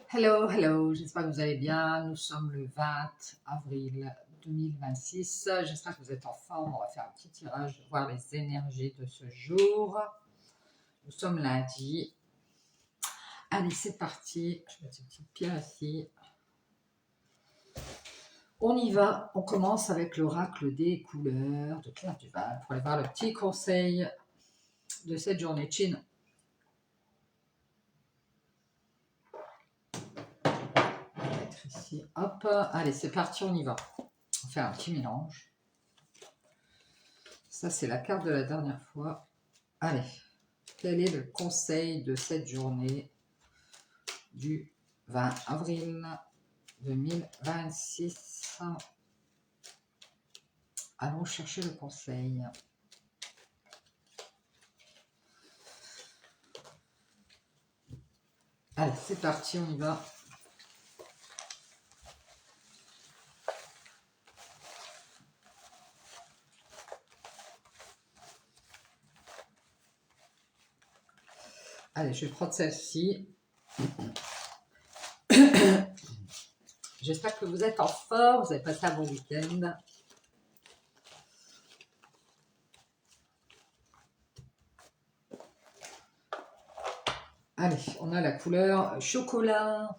Hello, hello, j'espère que vous allez bien. Nous sommes le 20 avril 2026. J'espère que vous êtes en forme. On va faire un petit tirage, voir les énergies de ce jour. Nous sommes lundi. Allez, c'est parti. Je mets cette petite pierre ici. On y va. On commence avec l'oracle des couleurs de Claire Duval pour aller voir le petit conseil de cette journée. Chin. Ici, hop, allez c'est parti, on y va. On fait un petit mélange. Ça c'est la carte de la dernière fois. Allez, quel est le conseil de cette journée du 20 avril 2026? Allons chercher le conseil. Allez, c'est parti, on y va. Allez, je vais prendre celle-ci. J'espère que vous êtes en forme, vous avez passé un bon week-end. Allez, on a la couleur chocolat.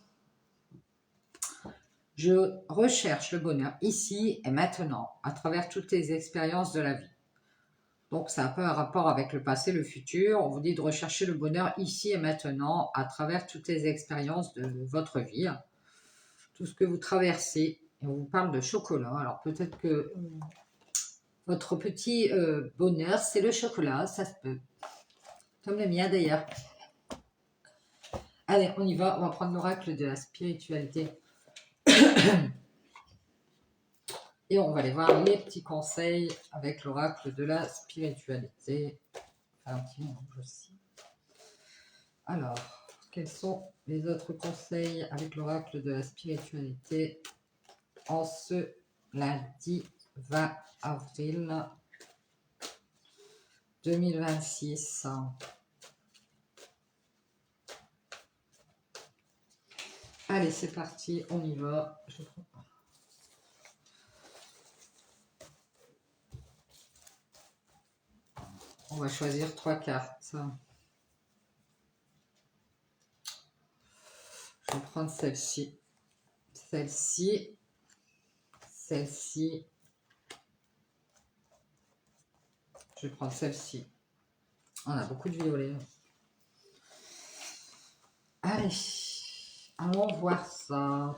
Je recherche le bonheur ici et maintenant, à travers toutes les expériences de la vie. Donc, ça a un peu un rapport avec le passé, le futur. On vous dit de rechercher le bonheur ici et maintenant à travers toutes les expériences de votre vie, tout ce que vous traversez. Et on vous parle de chocolat. Alors, peut-être que votre petit bonheur, c'est le chocolat, ça se peut. Comme le mien d'ailleurs. Allez, on y va. On va prendre l'oracle de la spiritualité. Et on va aller voir les petits conseils avec l'oracle de la spiritualité. Un petit mélange aussi. Alors, quels sont les autres conseils avec l'oracle de la spiritualité en ce lundi 20 avril 2026? Allez, c'est parti, on y va. On va choisir 3 cartes. Je vais prendre celle-ci, celle-ci, celle-ci. Je vais prendre celle-ci. On a beaucoup de violets. Allez, allons voir ça.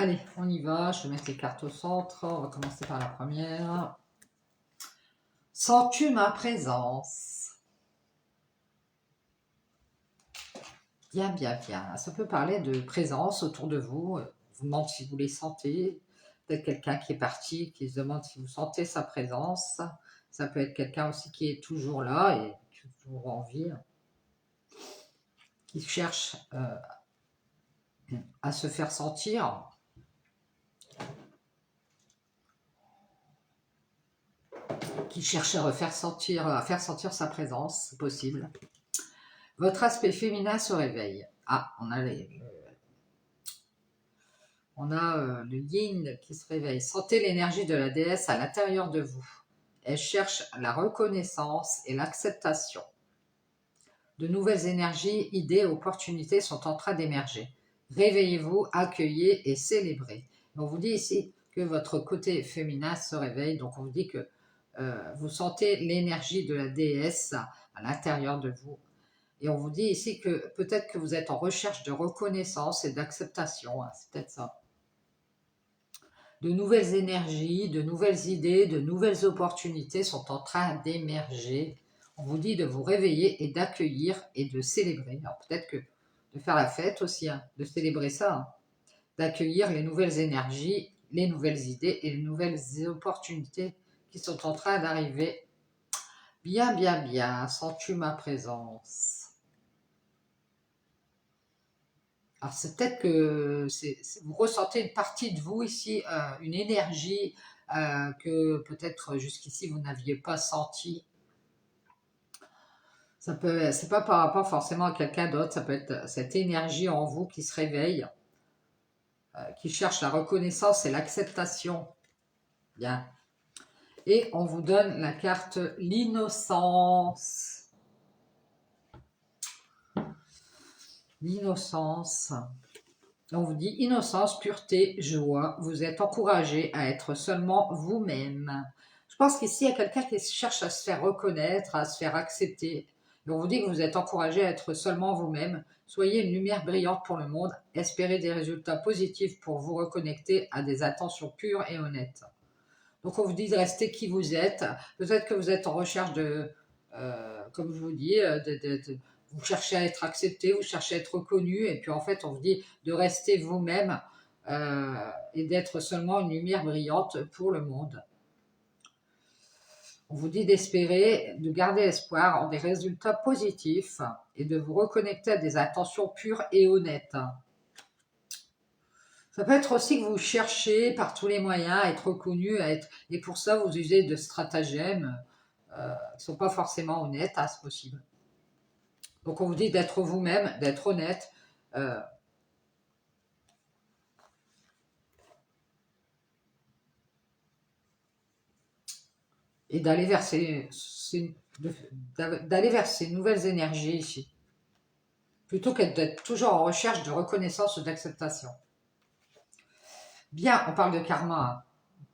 Allez, on y va. Je vais mettre les cartes au centre. On va commencer par la première. Sens-tu ma présence? Bien, bien, bien. Ça peut parler de présence autour de vous. Vous demande si vous les sentez. Peut-être quelqu'un qui est parti, qui se demande si vous sentez sa présence. Ça peut être quelqu'un aussi qui est toujours là et qui est toujours en vie. Qui cherche à se faire sentir. Qui cherche à faire sentir sa présence, c'est possible. Votre aspect féminin se réveille. Ah, on a le yin qui se réveille. Sentez l'énergie de la déesse à l'intérieur de vous. Elle cherche la reconnaissance et l'acceptation. De nouvelles énergies, idées, opportunités sont en train d'émerger. Réveillez-vous, accueillez et célébrez. On vous dit ici que votre côté féminin se réveille. Donc on vous dit que vous sentez l'énergie de la déesse à l'intérieur de vous. Et on vous dit ici que peut-être que vous êtes en recherche de reconnaissance et d'acceptation. C'est peut-être ça. De nouvelles énergies, de nouvelles idées, de nouvelles opportunités sont en train d'émerger. On vous dit de vous réveiller et d'accueillir et de célébrer. Alors peut-être que de faire la fête aussi, de célébrer ça, d'accueillir les nouvelles énergies, les nouvelles idées et les nouvelles opportunités qui sont en train d'arriver. Bien, bien, bien, sens-tu ma présence? Alors c'est peut-être que vous ressentez une partie de vous ici, une énergie que peut-être jusqu'ici vous n'aviez pas sentie. C'est pas par rapport forcément à quelqu'un d'autre, ça peut être cette énergie en vous qui se réveille, qui cherche la reconnaissance et l'acceptation. Bien. Et on vous donne la carte l'innocence. L'innocence. On vous dit innocence, pureté, joie. Vous êtes encouragé à être seulement vous-même. Je pense qu'ici, il y a quelqu'un qui cherche à se faire reconnaître, à se faire accepter. Et on vous dit que vous êtes encouragé à être seulement vous-même. Soyez une lumière brillante pour le monde. Espérez des résultats positifs pour vous reconnecter à des intentions pures et honnêtes. Donc on vous dit de rester qui vous êtes. Peut-être que vous êtes en recherche de, comme je vous dis, vous cherchez à être accepté, vous cherchez à être reconnu, et puis en fait on vous dit de rester vous-même et d'être seulement une lumière brillante pour le monde. On vous dit d'espérer, de garder espoir en des résultats positifs et de vous reconnecter à des intentions pures et honnêtes. Ça peut être aussi que vous cherchez par tous les moyens à être reconnu, et pour ça vous usez de stratagèmes qui ne sont pas forcément honnêtes, c'est possible. Donc on vous dit d'être vous-même, d'être honnête. Et d'aller vers d'aller vers ces nouvelles énergies ici. Plutôt que d'être toujours en recherche de reconnaissance ou d'acceptation. Bien, on parle de karma.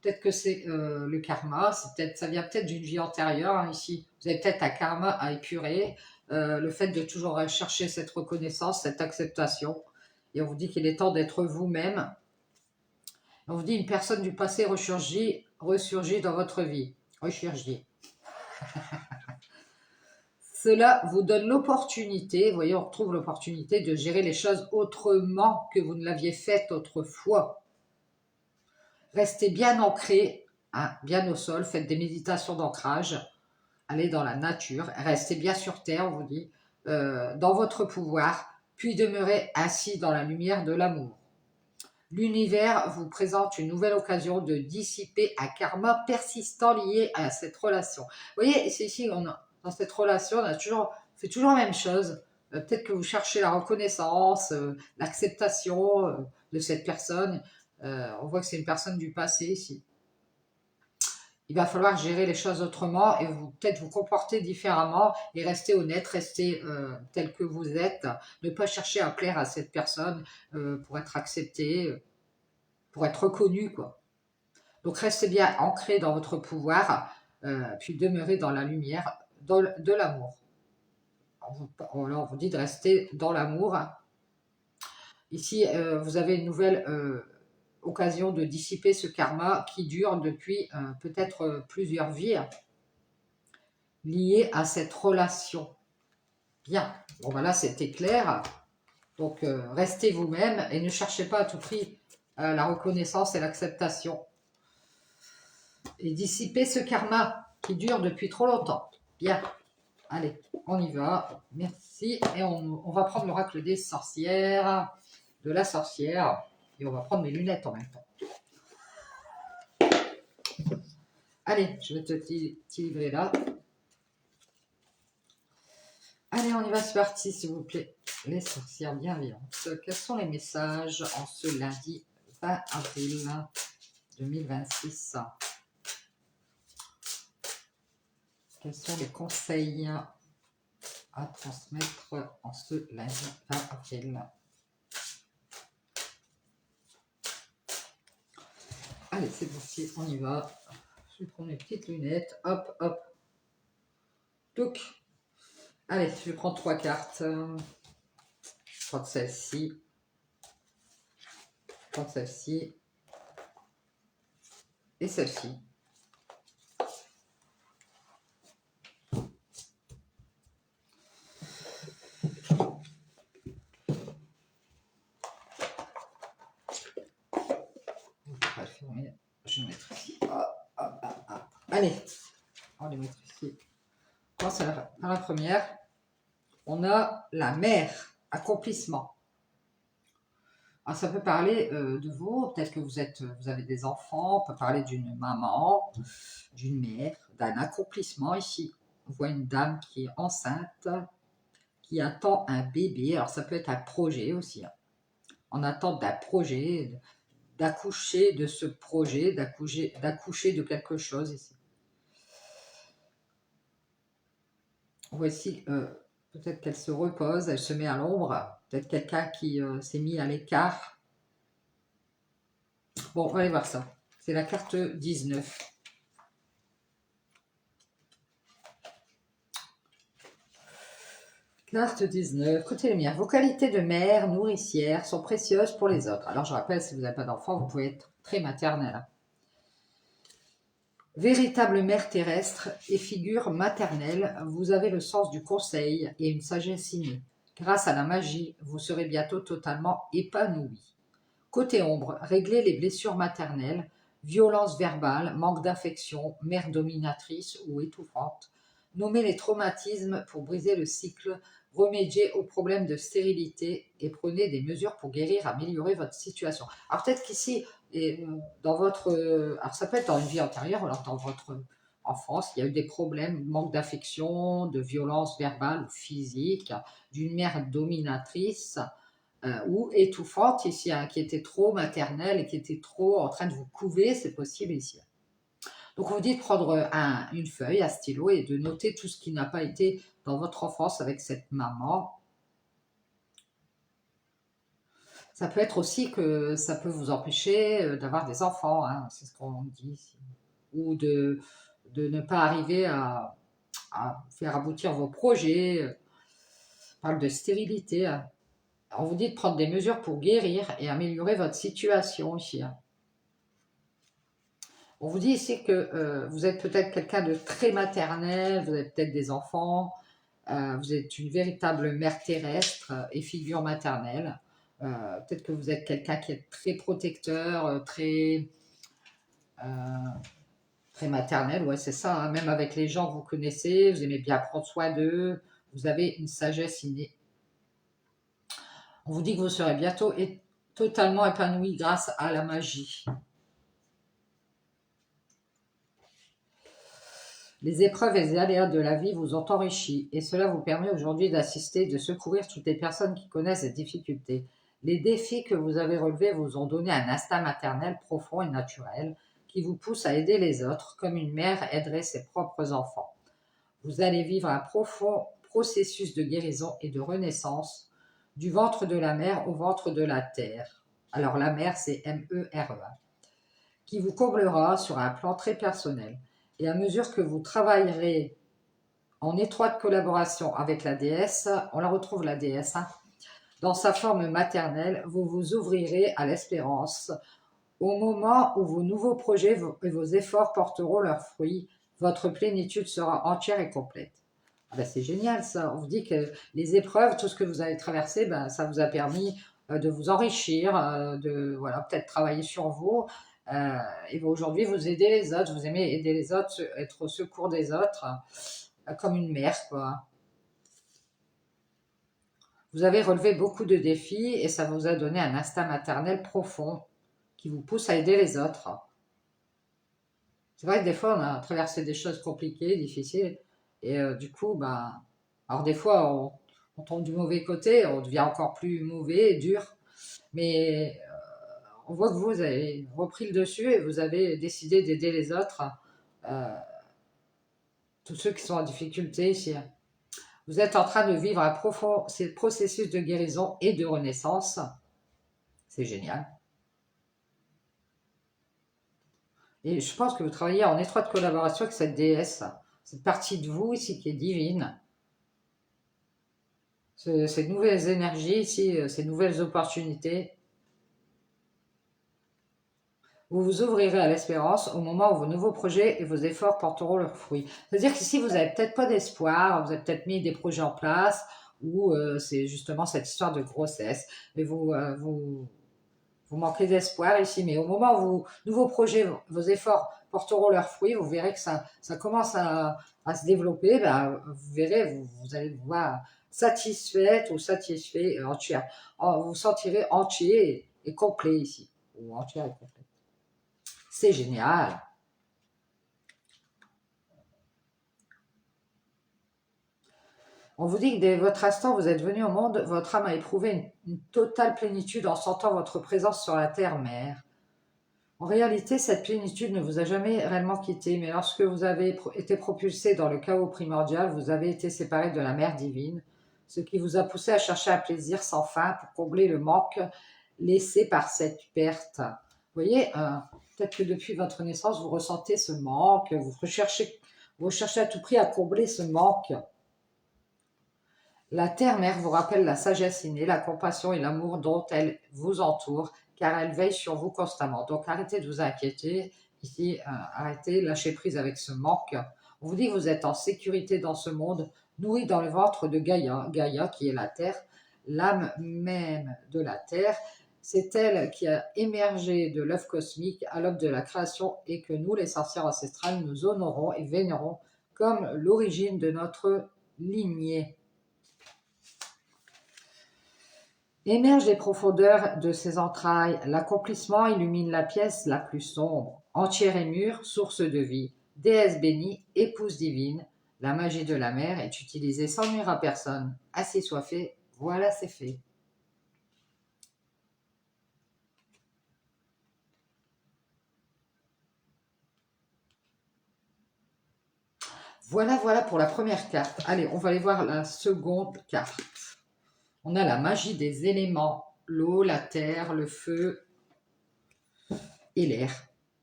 Peut-être que c'est le karma, ça vient peut-être d'une vie antérieure ici. Vous avez peut-être un karma à épurer, le fait de toujours chercher cette reconnaissance, cette acceptation. Et on vous dit qu'il est temps d'être vous-même. On vous dit une personne du passé ressurgit dans votre vie. Ressurgit. Cela vous donne l'opportunité, vous voyez, on retrouve l'opportunité de gérer les choses autrement que vous ne l'aviez fait autrefois. Restez bien ancré, bien au sol, faites des méditations d'ancrage, allez dans la nature, restez bien sur terre, on vous dit, dans votre pouvoir, puis demeurez assis dans la lumière de l'amour. L'univers vous présente une nouvelle occasion de dissiper un karma persistant lié à cette relation. Vous voyez, c'est ici, dans cette relation, on fait toujours la même chose. Peut-être que vous cherchez la reconnaissance, l'acceptation de cette personne. On voit que c'est une personne du passé ici. Il va falloir gérer les choses autrement et peut-être vous comporter différemment et rester honnête, rester tel que vous êtes. Ne pas chercher à plaire à cette personne pour être accepté, pour être reconnu, quoi. Donc restez bien ancré dans votre pouvoir, puis demeurez dans la lumière de l'amour. On vous dit de rester dans l'amour. Ici, vous avez une nouvelle occasion de dissiper ce karma qui dure depuis peut-être plusieurs vies liées à cette relation. Bien, bon voilà, c'était clair. Donc restez vous-même et ne cherchez pas à tout prix la reconnaissance et l'acceptation. Et dissiper ce karma qui dure depuis trop longtemps. Bien, allez, on y va. Merci. Et on va prendre l'oracle des sorcières, de la sorcière. Et on va prendre mes lunettes en même temps. Allez, je vais te livrer là. Allez, on y va, c'est parti, s'il vous plaît. Les sorcières bienveillantes. Quels sont les messages en ce lundi 20 avril 2026? Quels sont les conseils à transmettre en ce lundi 20 avril? Allez, c'est parti, on y va. Je vais prendre mes petites lunettes. Hop, hop. Touc. Allez, je vais prendre 3 cartes. Je prends celle-ci. Je prends celle-ci. Et celle-ci. Je vais mettre ici. Allez, on va les mettre ici. On commence par la première. On a la mère, accomplissement. Alors, ça peut parler de vous, peut-être que vous avez des enfants, on peut parler d'une maman, d'une mère, d'un accomplissement ici. on voit une dame qui est enceinte, qui attend un bébé. Alors ça peut être un projet aussi, hein. En attente d'un projet, d'accoucher de ce projet, d'accoucher de quelque chose ici. Voici, peut-être qu'elle se repose, elle se met à l'ombre, peut-être quelqu'un qui s'est mis à l'écart. Bon, on va aller voir ça. C'est la carte 19. Carte 19. Écoutez les miens. Vos qualités de mère nourricière sont précieuses pour les autres. Alors je rappelle, si vous n'avez pas d'enfant, vous pouvez être très maternelle. Véritable mère terrestre et figure maternelle, vous avez le sens du conseil et une sagesse innée. Grâce à la magie, vous serez bientôt totalement épanoui. Côté ombre, réglez les blessures maternelles, violences verbales, manque d'affection, mère dominatrice ou étouffante. Nommez les traumatismes pour briser le cycle, remédiez aux problèmes de stérilité et prenez des mesures pour guérir, améliorer votre situation. Alors peut-être qu'ici, dans votre... alors ça peut être dans une vie antérieure ou alors dans votre enfance, il y a eu des problèmes, manque d'affection, de violence verbale ou physique, d'une mère dominatrice, ou étouffante ici, hein, qui était trop maternelle et qui était trop en train de vous couver, c'est possible ici. Donc on vous dit de prendre une feuille, un stylo et de noter tout ce qui n'a pas été dans votre enfance avec cette maman. Ça peut être aussi que ça peut vous empêcher d'avoir des enfants, hein, c'est ce qu'on dit ici. Ou de ne pas arriver à faire aboutir vos projets. On parle de stérilité, hein. On vous dit de prendre des mesures pour guérir et améliorer votre situation ici, hein. On vous dit ici que vous êtes peut-être quelqu'un de très maternel, vous avez peut-être des enfants, vous êtes une véritable mère terrestre et figure maternelle. Peut-être que vous êtes quelqu'un qui est très protecteur, euh, très maternel, ouais, c'est ça, hein. Même avec les gens que vous connaissez, vous aimez bien prendre soin d'eux, vous avez une sagesse innée. On vous dit que vous serez bientôt totalement épanoui grâce à la magie. Les épreuves et les aléas de la vie vous ont enrichi et cela vous permet aujourd'hui d'assister et de secourir toutes les personnes qui connaissent des difficultés. Les défis que vous avez relevés vous ont donné un instinct maternel profond et naturel qui vous pousse à aider les autres comme une mère aiderait ses propres enfants. Vous allez vivre un profond processus de guérison et de renaissance du ventre de la mer au ventre de la terre. Alors la mer, c'est M-E-R-E, qui vous comblera sur un plan très personnel. Et à mesure que vous travaillerez en étroite collaboration avec la déesse, on la retrouve la déesse, hein, dans sa forme maternelle, vous vous ouvrirez à l'espérance. Au moment où vos nouveaux projets et vos efforts porteront leurs fruits, votre plénitude sera entière et complète. Ah ben c'est génial ça, on vous dit que les épreuves, tout ce que vous avez traversé, ben, ça vous a permis de vous enrichir, de voilà, peut-être travailler sur vous. Et aujourd'hui, vous aidez les autres, vous aimez aider les autres, être au secours des autres, comme une mère, quoi. Vous avez relevé beaucoup de défis et ça vous a donné un instinct maternel profond qui vous pousse à aider les autres. C'est vrai que des fois, on a traversé des choses compliquées, difficiles, et du coup, bah, alors des fois, on tombe du mauvais côté, on devient encore plus mauvais et dur, mais on voit que vous avez repris le dessus et vous avez décidé d'aider les autres, euh, tous ceux qui sont en difficulté ici. Vous êtes en train de vivre un profond processus de guérison et de renaissance. C'est génial. Et je pense que vous travaillez en étroite collaboration avec cette déesse, cette partie de vous ici qui est divine. Ces nouvelles énergies ici, ces nouvelles opportunités. Vous vous ouvrirez à l'espérance au moment où vos nouveaux projets et vos efforts porteront leurs fruits. C'est-à-dire qu'ici, vous n'avez peut-être pas d'espoir, vous avez peut-être mis des projets en place, ou c'est justement cette histoire de grossesse, mais vous manquez d'espoir ici, mais au moment où vos nouveaux projets, vos efforts porteront leurs fruits, vous verrez que ça commence à se développer, ben, vous verrez, vous allez vous voir satisfaite ou satisfait, entière. Vous vous sentirez entier et complet ici, ou entière et complet. C'est génial. On vous dit que dès votre instant, vous êtes venu au monde, votre âme a éprouvé une totale plénitude en sentant votre présence sur la terre-mère. En réalité, cette plénitude ne vous a jamais réellement quitté, mais lorsque vous avez été propulsé dans le chaos primordial, vous avez été séparé de la mère divine, ce qui vous a poussé à chercher un plaisir sans fin pour combler le manque laissé par cette perte. Vous voyez, peut-être que depuis votre naissance, vous ressentez ce manque, vous recherchez à tout prix à combler ce manque. La terre-mère vous rappelle la sagesse innée, la compassion et l'amour dont elle vous entoure, car elle veille sur vous constamment. Donc arrêtez de vous inquiéter, ici, arrêtez, lâchez prise avec ce manque. On vous dit que vous êtes en sécurité dans ce monde, nourri dans le ventre de Gaïa, Gaïa qui est la terre, l'âme même de la terre. C'est elle qui a émergé de l'œuf cosmique à l'aube de la création et que nous, les sorcières ancestrales, nous honorons et vénérons comme l'origine de notre lignée. Émerge des profondeurs de ses entrailles, l'accomplissement illumine la pièce la plus sombre, entière et mûre, source de vie, déesse bénie, épouse divine, la magie de la mer est utilisée sans nuire à personne. Ainsi soit fait, voilà c'est fait. Voilà, voilà pour la première carte. Allez, on va aller voir la seconde carte. On a la magie des éléments, l'eau, la terre, le feu et l'air.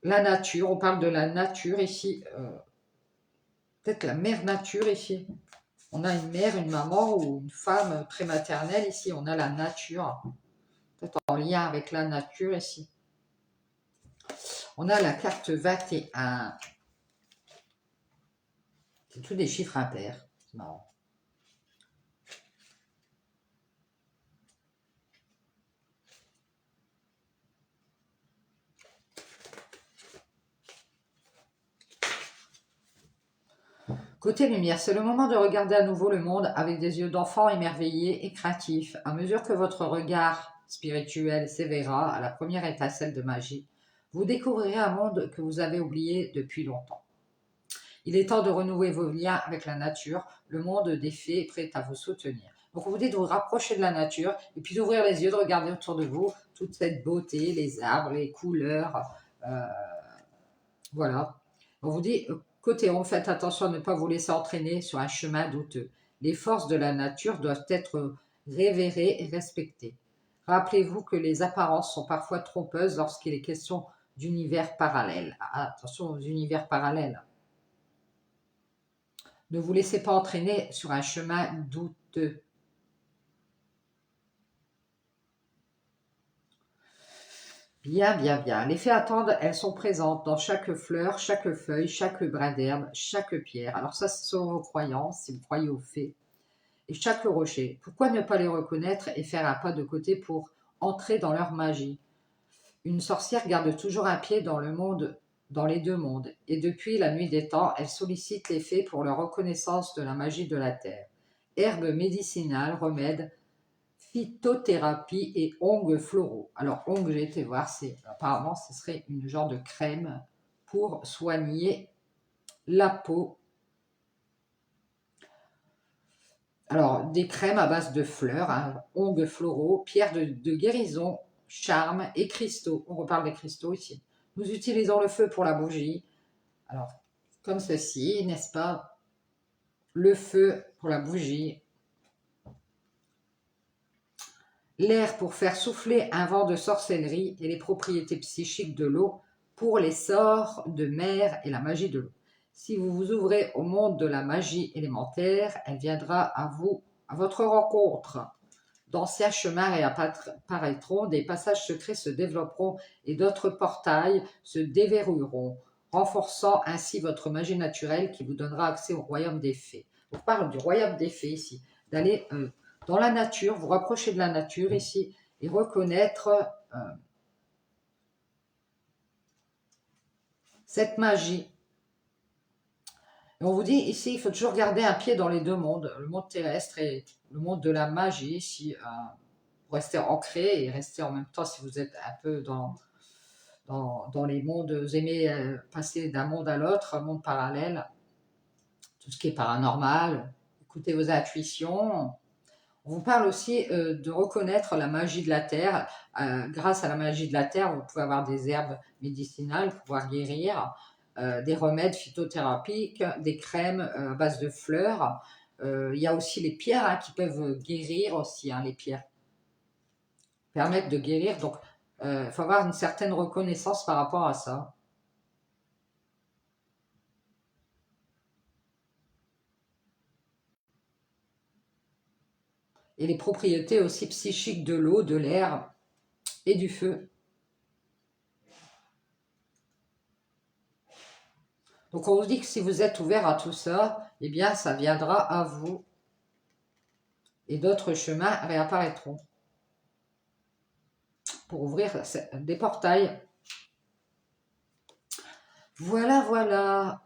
La nature, on parle de la nature ici, peut-être la mère nature ici. On a une mère, une maman ou une femme prématernelle ici. On a la nature, peut-être en lien avec la nature ici. On a la carte 21. C'est tous des chiffres impairs. C'est marrant. Côté lumière, c'est le moment de regarder à nouveau le monde avec des yeux d'enfant émerveillés et craintifs. À mesure que votre regard spirituel s'éveillera à la première étincelle de magie, vous découvrirez un monde que vous avez oublié depuis longtemps. Il est temps de renouer vos liens avec la nature. Le monde des fées est prêt à vous soutenir. Donc on vous dit de vous rapprocher de la nature et puis d'ouvrir les yeux, de regarder autour de vous toute cette beauté, les arbres, les couleurs. Voilà. On vous dit, côté homme, faites attention à ne pas vous laisser entraîner sur un chemin douteux. Les forces de la nature doivent être révérées et respectées. Rappelez-vous que les apparences sont parfois trompeuses lorsqu'il est question d'univers parallèles. Attention aux univers parallèles. Ne vous laissez pas entraîner sur un chemin douteux. Bien, bien, bien. Les fées attendent, elles sont présentes dans chaque fleur, chaque feuille, chaque brin d'herbe, chaque pierre. Alors ça, ce sont vos croyances, si vous croyez aux fées. Et chaque rocher. Pourquoi ne pas les reconnaître et faire un pas de côté pour entrer dans leur magie? Une sorcière garde toujours un pied dans le monde, dans les deux mondes. Et depuis la nuit des temps, elle sollicite les fées pour leur reconnaissance de la magie de la terre. Herbes médicinales, remèdes, phytothérapie et ongles floraux. Alors, ongles, j'ai été voir, apparemment, ce serait une genre de crème pour soigner la peau. Alors, des crèmes à base de fleurs, ongles floraux, pierres de guérison, charme et cristaux. On reparle des cristaux ici. Nous utilisons le feu pour la bougie. Alors, comme ceci, n'est-ce pas? Le feu pour la bougie. L'air pour faire souffler un vent de sorcellerie et les propriétés psychiques de l'eau pour les sorts de mer et la magie de l'eau. Si vous vous ouvrez au monde de la magie élémentaire, elle viendra à vous, à votre rencontre. D'anciens chemins réapparaîtront, des passages secrets se développeront et d'autres portails se déverrouilleront, renforçant ainsi votre magie naturelle qui vous donnera accès au royaume des fées. On parle du royaume des fées ici, d'aller dans la nature, vous rapprocher de la nature ici et reconnaître cette magie. Et on vous dit ici, il faut toujours garder un pied dans les deux mondes, le monde terrestre et le monde de la magie, ici, pour rester ancré et rester en même temps, si vous êtes un peu dans les mondes, vous aimez passer d'un monde à l'autre, un monde parallèle, tout ce qui est paranormal, écoutez vos intuitions. On vous parle aussi de reconnaître la magie de la terre. Grâce à la magie de la terre, vous pouvez avoir des herbes médicinales pour pouvoir guérir, des remèdes phytothérapiques, des crèmes à base de fleurs. Il y a aussi les pierres qui peuvent guérir aussi. Les pierres permettent de guérir. Donc, il faut avoir une certaine reconnaissance par rapport à ça. Et les propriétés aussi psychiques de l'eau, de l'air et du feu. Donc on vous dit que si vous êtes ouvert à tout ça, eh bien ça viendra à vous. Et d'autres chemins réapparaîtront. Pour ouvrir des portails. Voilà, voilà.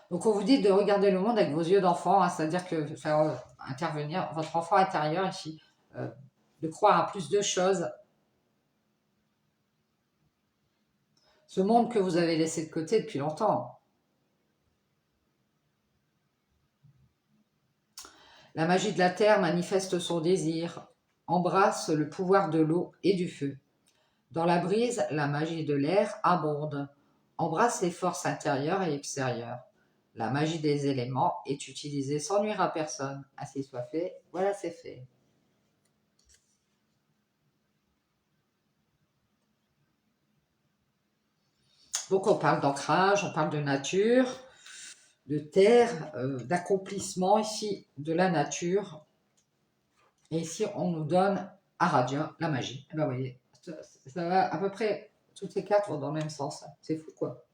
Donc on vous dit de regarder le monde avec vos yeux d'enfant, c'est-à-dire que faire intervenir votre enfant intérieur ici, de croire à plus de choses. Ce monde que vous avez laissé de côté depuis longtemps. La magie de la terre manifeste son désir, embrasse le pouvoir de l'eau et du feu. Dans la brise, la magie de l'air abonde, embrasse les forces intérieures et extérieures. La magie des éléments est utilisée sans nuire à personne. Ainsi soit fait, voilà c'est fait. Donc on parle d'ancrage, on parle de nature, de terre, d'accomplissement ici, de la nature. Et ici on nous donne Aradia, la magie. Ben, vous voyez, ça va à peu près, toutes ces cartes vont dans le même sens. C'est fou quoi.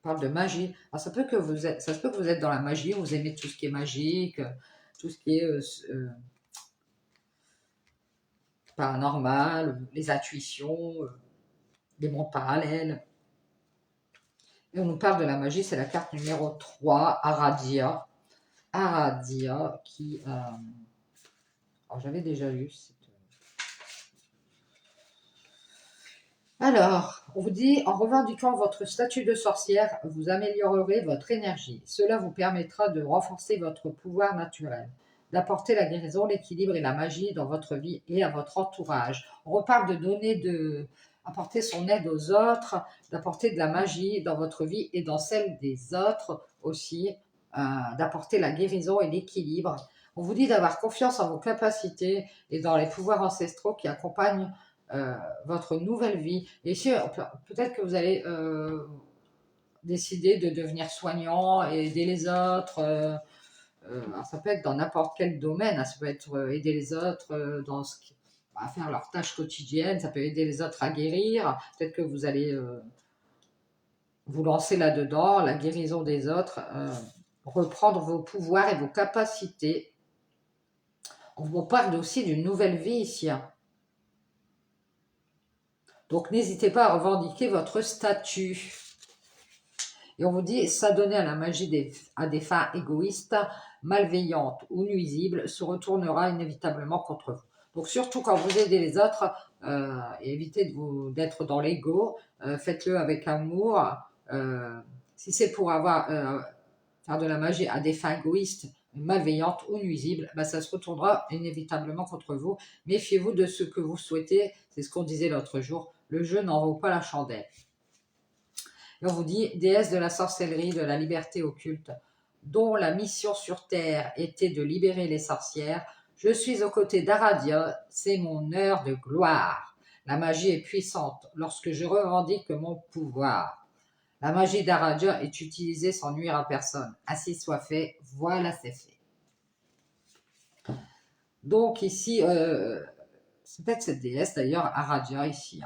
On parle de magie. Alors ça se peut que vous êtes dans la magie, vous aimez tout ce qui est magique, tout ce qui est paranormal, les intuitions, les mondes parallèles. Et on nous parle de la magie, c'est la carte numéro 3, Aradia. Aradia, qui... alors, j'avais déjà lu. Alors, on vous dit, en revendiquant votre statut de sorcière, vous améliorerez votre énergie. Cela vous permettra de renforcer votre pouvoir naturel, d'apporter la guérison, l'équilibre et la magie dans votre vie et à votre entourage. On reparle de donner, apporter son aide aux autres, d'apporter de la magie dans votre vie et dans celle des autres aussi, d'apporter la guérison et l'équilibre. On vous dit d'avoir confiance en vos capacités et dans les pouvoirs ancestraux qui accompagnent votre nouvelle vie. Et ici, peut-être que vous allez décider de devenir soignant et aider les autres. Ça peut être dans n'importe quel domaine. Ça peut être aider les autres à faire leurs tâches quotidiennes. Ça peut aider les autres à guérir. Peut-être que vous allez vous lancer là-dedans, la guérison des autres, reprendre vos pouvoirs et vos capacités. On vous parle aussi d'une nouvelle vie ici. Donc n'hésitez pas à revendiquer votre statut. Et on vous dit, s'adonner à la magie à des fins égoïstes, malveillantes ou nuisibles se retournera inévitablement contre vous. Donc surtout quand vous aidez les autres, évitez d'être dans l'ego, faites-le avec amour. Si c'est pour faire de la magie à des fins égoïstes, malveillantes ou nuisibles, ça se retournera inévitablement contre vous. Méfiez-vous de ce que vous souhaitez, c'est ce qu'on disait l'autre jour, le jeu n'en vaut pas la chandelle. Et on vous dit, déesse de la sorcellerie, de la liberté occulte, dont la mission sur Terre était de libérer les sorcières, je suis aux côtés d'Aradia, c'est mon heure de gloire. La magie est puissante lorsque je revendique mon pouvoir. La magie d'Aradia est utilisée sans nuire à personne. Ainsi soit fait, voilà c'est fait. Donc ici, c'est peut-être cette déesse d'ailleurs, Aradia ici.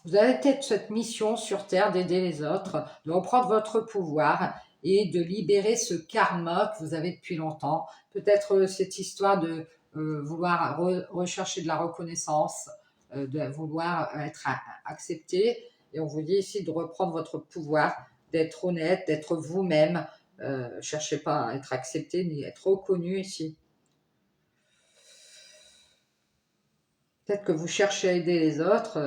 Vous avez peut-être cette mission sur Terre d'aider les autres, de reprendre votre pouvoir et de libérer ce karma que vous avez depuis longtemps. Peut-être cette histoire de vouloir rechercher de la reconnaissance, de vouloir être accepté. Et on vous dit ici de reprendre votre pouvoir, d'être honnête, d'être vous-même. Cherchez pas à être accepté ni à être reconnu ici. Peut-être que vous cherchez à aider les autres.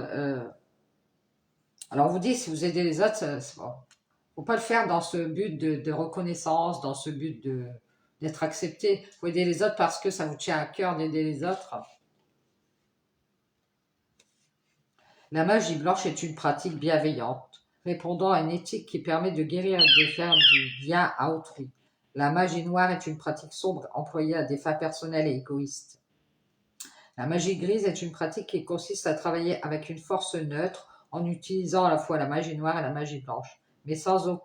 Alors on vous dit, si vous aidez les autres, faut pas le faire dans ce but de reconnaissance, dans ce but d'être accepté. Il faut aider les autres parce que ça vous tient à cœur d'aider les autres. La magie blanche est une pratique bienveillante, répondant à une éthique qui permet de guérir et de faire du bien à autrui. La magie noire est une pratique sombre employée à des fins personnelles et égoïstes. La magie grise est une pratique qui consiste à travailler avec une force neutre en utilisant à la fois la magie noire et la magie blanche, mais sans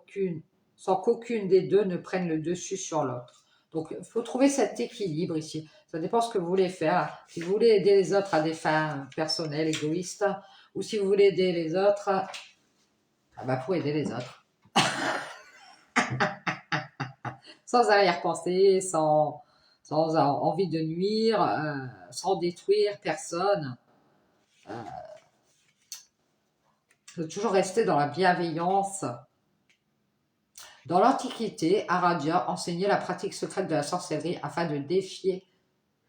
qu'aucune des deux ne prenne le dessus sur l'autre. Donc, il faut trouver cet équilibre ici. Ça dépend ce que vous voulez faire. Si vous voulez aider les autres à des fins personnelles, égoïstes, ou si vous voulez aider les autres, pour aider les autres. Sans arrière-pensée, sans envie de nuire, sans détruire personne. Il faut toujours rester dans la bienveillance. Dans l'Antiquité, Aradia enseignait la pratique secrète de la sorcellerie afin de défier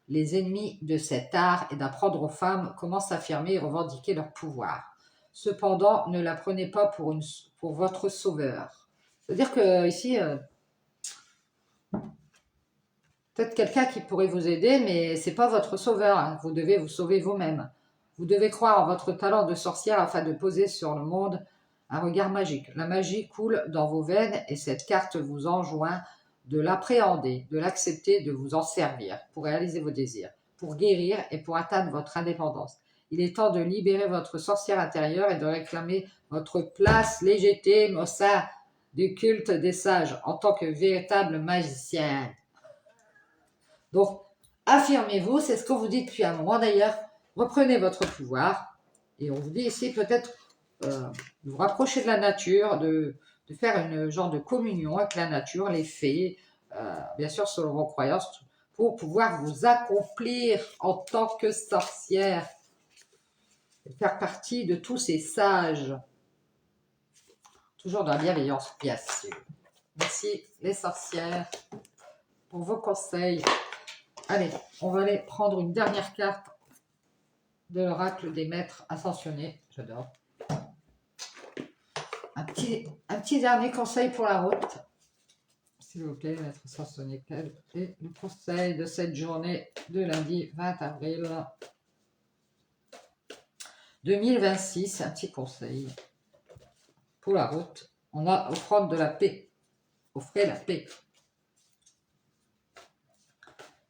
les ennemis de cet art et d'apprendre aux femmes comment s'affirmer et revendiquer leur pouvoir. Cependant, ne la prenez pas pour votre sauveur. C'est-à-dire que ici, peut-être quelqu'un qui pourrait vous aider, mais c'est pas votre sauveur. Hein. Vous devez vous sauver vous-même. Vous devez croire en votre talent de sorcière afin de poser sur le monde un regard magique. La magie coule dans vos veines et cette carte vous enjoint de l'appréhender, de l'accepter, de vous en servir pour réaliser vos désirs, pour guérir et pour atteindre votre indépendance. Il est temps de libérer votre sorcière intérieure et de réclamer votre place légitime au sein du culte des sages en tant que véritable magicien. Donc, affirmez-vous, c'est ce qu'on vous dit depuis un moment d'ailleurs. Reprenez votre pouvoir et on vous dit ici peut-être de vous rapprocher de la nature, de faire une genre de communion avec la nature, les fées, bien sûr selon vos croyances, pour pouvoir vous accomplir en tant que sorcière et faire partie de tous ces sages. Toujours dans la bienveillance, bien sûr. Merci les sorcières pour vos conseils. Allez, on va aller prendre une dernière carte de l'oracle des maîtres ascensionnés. J'adore. Un petit dernier conseil pour la route. S'il vous plaît, maître ascensionné, quel est le conseil de cette journée de lundi 20 avril 2026? Un petit conseil pour la route. On a offrande de la paix. Offrez la paix.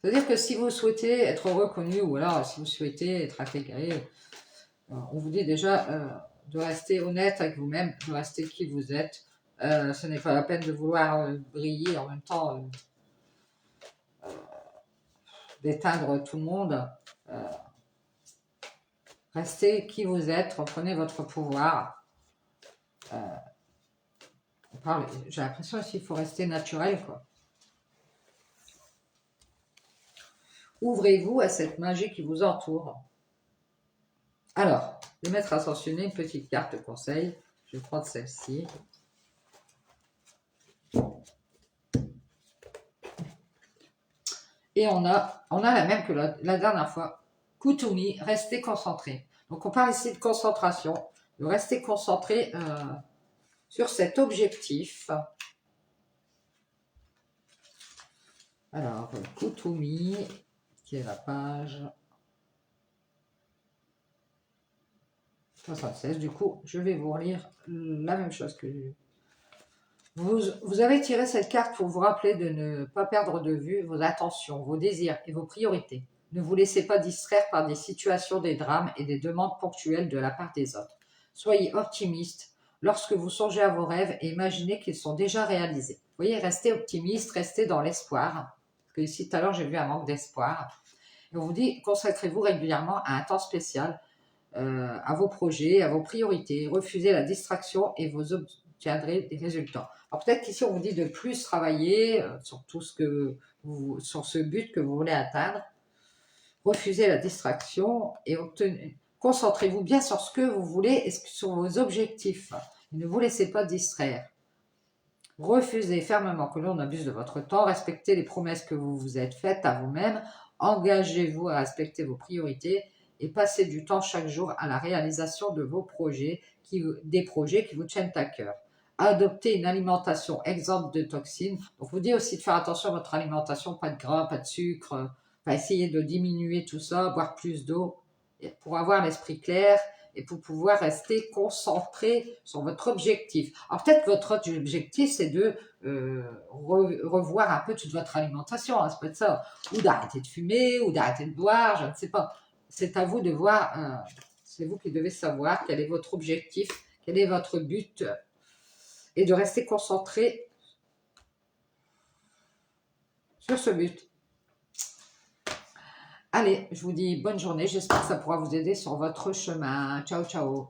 C'est-à-dire que si vous souhaitez être reconnu ou alors si vous souhaitez être intégré, on vous dit déjà de rester honnête avec vous-même, de rester qui vous êtes. Ce n'est pas la peine de vouloir briller en même temps, d'éteindre tout le monde. Restez qui vous êtes, reprenez votre pouvoir. J'ai l'impression qu'il faut rester naturel, quoi. Ouvrez-vous à cette magie qui vous entoure. Alors, le maître ascensionné, une petite carte de conseil. Je vais prendre celle-ci. Et on a la même que la dernière fois. Kutumi, restez concentré. Donc on parle ici de concentration, de rester concentré sur cet objectif. Alors, Kutumi, qui est la page 76. Du coup, je vais vous relire la même chose que vous avez tiré cette carte pour vous rappeler de ne pas perdre de vue vos intentions, vos désirs et vos priorités. Ne vous laissez pas distraire par des situations, des drames et des demandes ponctuelles de la part des autres. Soyez optimiste lorsque vous songez à vos rêves et imaginez qu'ils sont déjà réalisés. Vous voyez, restez optimiste, restez dans l'espoir. Parce que ici, tout à l'heure, j'ai vu un manque d'espoir. Et on vous dit, consacrez-vous régulièrement à un temps spécial à vos projets, à vos priorités. Refusez la distraction et vous obtiendrez des résultats. Alors peut-être qu'ici, on vous dit de plus travailler sur tout sur ce but que vous voulez atteindre. Refusez la distraction et concentrez-vous bien sur ce que vous voulez et sur vos objectifs. Ne vous laissez pas distraire. Refusez fermement que l'on abuse de votre temps. Respectez les promesses que vous vous êtes faites à vous-même. Engagez-vous à respecter vos priorités et passez du temps chaque jour à la réalisation de vos projets, des projets qui vous tiennent à cœur. adopter une alimentation exempte de toxines. Donc, je vous dis aussi de faire attention à votre alimentation, pas de gras, pas de sucre, essayer de diminuer tout ça, boire plus d'eau pour avoir l'esprit clair et pour pouvoir rester concentré sur votre objectif. Alors peut-être que votre objectif, c'est de revoir un peu toute votre alimentation, hein, ça peut être ça, ou d'arrêter de fumer, ou d'arrêter de boire, je ne sais pas. C'est à vous de voir, c'est vous qui devez savoir quel est votre objectif, quel est votre but, et de rester concentré sur ce but. Allez, je vous dis bonne journée, j'espère que ça pourra vous aider sur votre chemin. Ciao, ciao.